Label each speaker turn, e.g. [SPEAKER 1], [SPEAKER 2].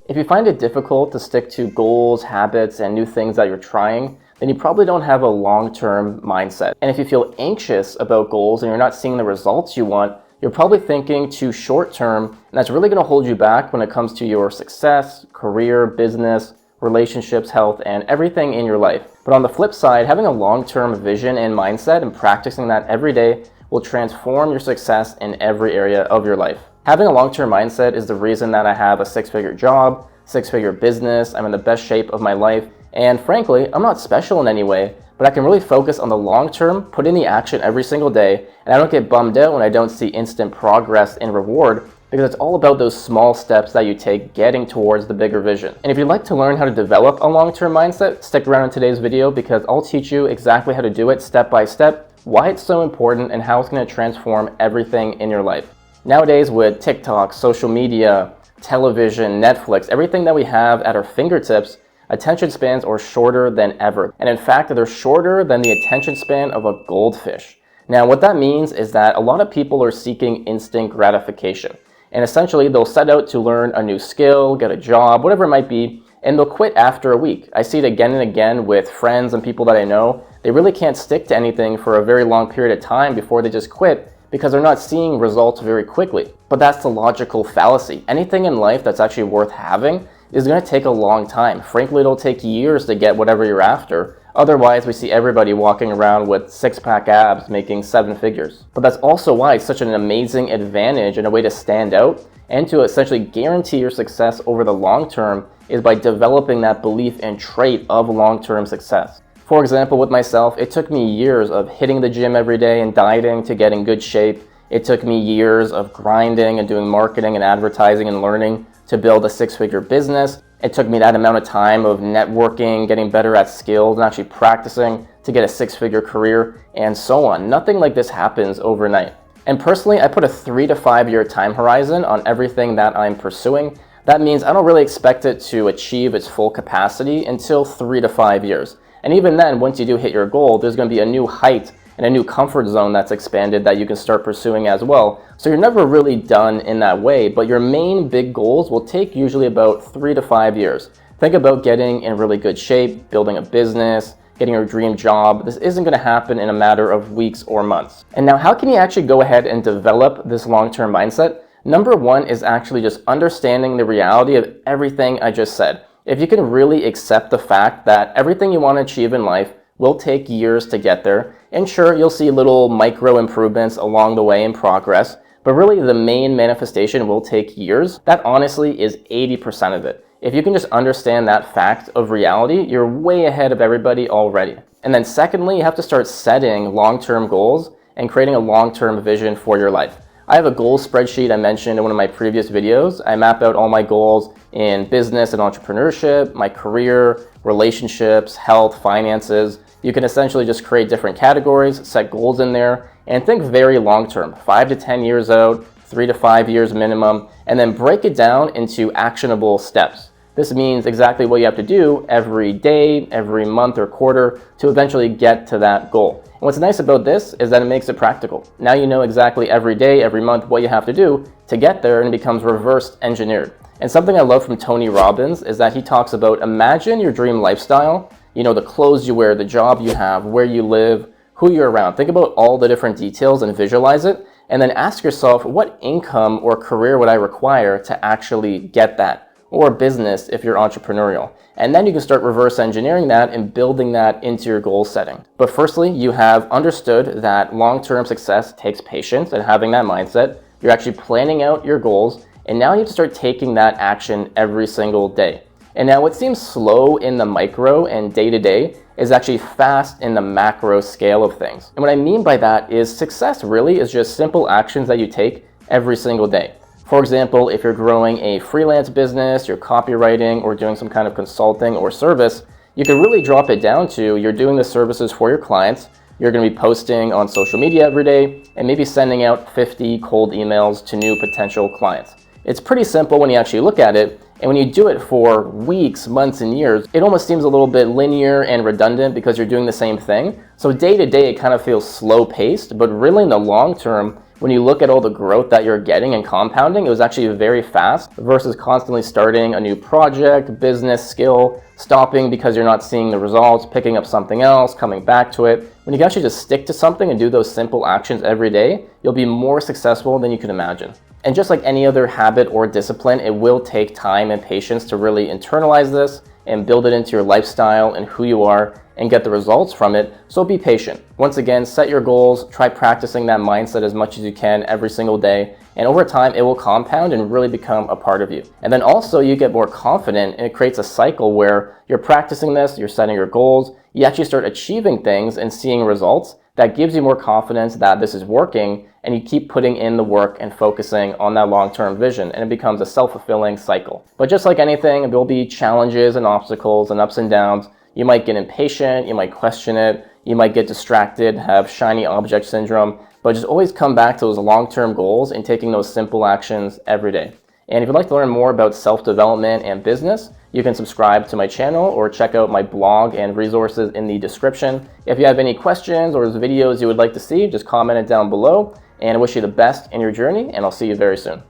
[SPEAKER 1] If you find it difficult to stick to goals, habits, and new things that you're trying, then you probably don't have a long-term mindset. And if you feel anxious about goals and you're not seeing the results you want, you're probably thinking too short-term, and that's really going to hold you back when it comes to your success, career, business, relationships, health, and everything in your life. But on the flip side, having a long-term vision and mindset and practicing that every day will transform your success in every area of your life. Having a long-term mindset is the reason that I have a six-figure job, six-figure business, I'm in the best shape of my life, and frankly, I'm not special in any way, but I can really focus on the long term, put in the action every single day, and I don't get bummed out when I don't see instant progress and reward, because it's all about those small steps that you take getting towards the bigger vision. And if you'd like to learn how to develop a long-term mindset, stick around in today's video because I'll teach you exactly how to do it step by step, why it's so important, and how it's going to transform everything in your life. Nowadays with TikTok, social media, television, Netflix, everything that we have at our fingertips, attention spans are shorter than ever. And in fact, they're shorter than the attention span of a goldfish. Now, what that means is that a lot of people are seeking instant gratification. And essentially, they'll set out to learn a new skill, get a job, whatever it might be, and they'll quit after a week. I see it again and again with friends and people that I know. They really can't stick to anything for a very long period of time before they just quit because they're not seeing results very quickly. But that's the logical fallacy. Anything in life that's actually worth having is going to take a long time. Frankly, it'll take years to get whatever you're after. Otherwise, we see everybody walking around with six-pack abs making seven figures. But that's also why it's such an amazing advantage and a way to stand out and to essentially guarantee your success over the long term is by developing that belief and trait of long-term success. For example, with myself, it took me years of hitting the gym every day and dieting to get in good shape. It took me years of grinding and doing marketing and advertising and learning to build a six-figure business. It took me that amount of time of networking, getting better at skills, and actually practicing to get a six-figure career, and so on. Nothing like this happens overnight. And personally, I put a 3 to 5 year time horizon on everything that I'm pursuing. That means I don't really expect it to achieve its full capacity until 3 to 5 years. And even then, once you do hit your goal, there's going to be a new height and a new comfort zone that's expanded that you can start pursuing as well. So you're never really done in that way, but your main big goals will take usually about 3 to 5 years. Think about getting in really good shape, building a business, getting your dream job. This isn't going to happen in a matter of weeks or months. And now, how can you actually go ahead and develop this long-term mindset? Number one is actually just understanding the reality of everything I just said. If you can really accept the fact that everything you want to achieve in life will take years to get there, and sure, you'll see little micro improvements along the way in progress, but really the main manifestation will take years. That honestly is 80% of it. If you can just understand that fact of reality, you're way ahead of everybody already. And then secondly, you have to start setting long-term goals and creating a long-term vision for your life. I have a goals spreadsheet I mentioned in one of my previous videos. I map out all my goals in business and entrepreneurship, my career, relationships, health, finances. You can essentially just create different categories, set goals in there, and think very long term, 5 to 10 years out, 3 to 5 years minimum, and then break it down into actionable steps. This means exactly what you have to do every day, every month or quarter to eventually get to that goal. And what's nice about this is that it makes it practical. Now you know exactly every day, every month what you have to do to get there, and it becomes reverse engineered. And something I love from Tony Robbins is that he talks about imagine your dream lifestyle, you know, the clothes you wear, the job you have, where you live, who you're around. Think about all the different details and visualize it, and then ask yourself, what income or career would I require to actually get that? Or business if you're entrepreneurial. And then you can start reverse engineering that and building that into your goal setting. But firstly, you have understood that long-term success takes patience and having that mindset. You're actually planning out your goals, and now you have to start taking that action every single day. And now what seems slow in the micro and day-to-day is actually fast in the macro scale of things. And what I mean by that is success really is just simple actions that you take every single day. For example, if you're growing a freelance business, you're copywriting or doing some kind of consulting or service, you can really drop it down to you're doing the services for your clients, you're going to be posting on social media every day, and maybe sending out 50 cold emails to new potential clients. It's pretty simple when you actually look at it, and when you do it for weeks, months, and years, it almost seems a little bit linear and redundant because you're doing the same thing. So day to day, it kind of feels slow paced, but really in the long term, when you look at all the growth that you're getting and compounding, it was actually very fast versus constantly starting a new project, business, skill, stopping because you're not seeing the results, picking up something else, coming back to it. When you can actually just stick to something and do those simple actions every day, you'll be more successful than you can imagine. And just like any other habit or discipline, it will take time and patience to really internalize this and build it into your lifestyle and who you are and get the results from it. So be patient. Once again, set your goals, try practicing that mindset as much as you can every single day. And over time, it will compound and really become a part of you. And then also you get more confident, and it creates a cycle where you're practicing this, you're setting your goals, you actually start achieving things and seeing results. That gives you more confidence that this is working, and you keep putting in the work and focusing on that long-term vision, and it becomes a self-fulfilling cycle. But just like anything, there will be challenges and obstacles and ups and downs. You might get impatient, you might question it, you might get distracted, have shiny object syndrome, but just always come back to those long-term goals and taking those simple actions every day. And if you'd like to learn more about self-development and business, you can subscribe to my channel or check out my blog and resources in the description. If you have any questions or videos you would like to see, just comment it down below. And I wish you the best in your journey, and I'll see you very soon.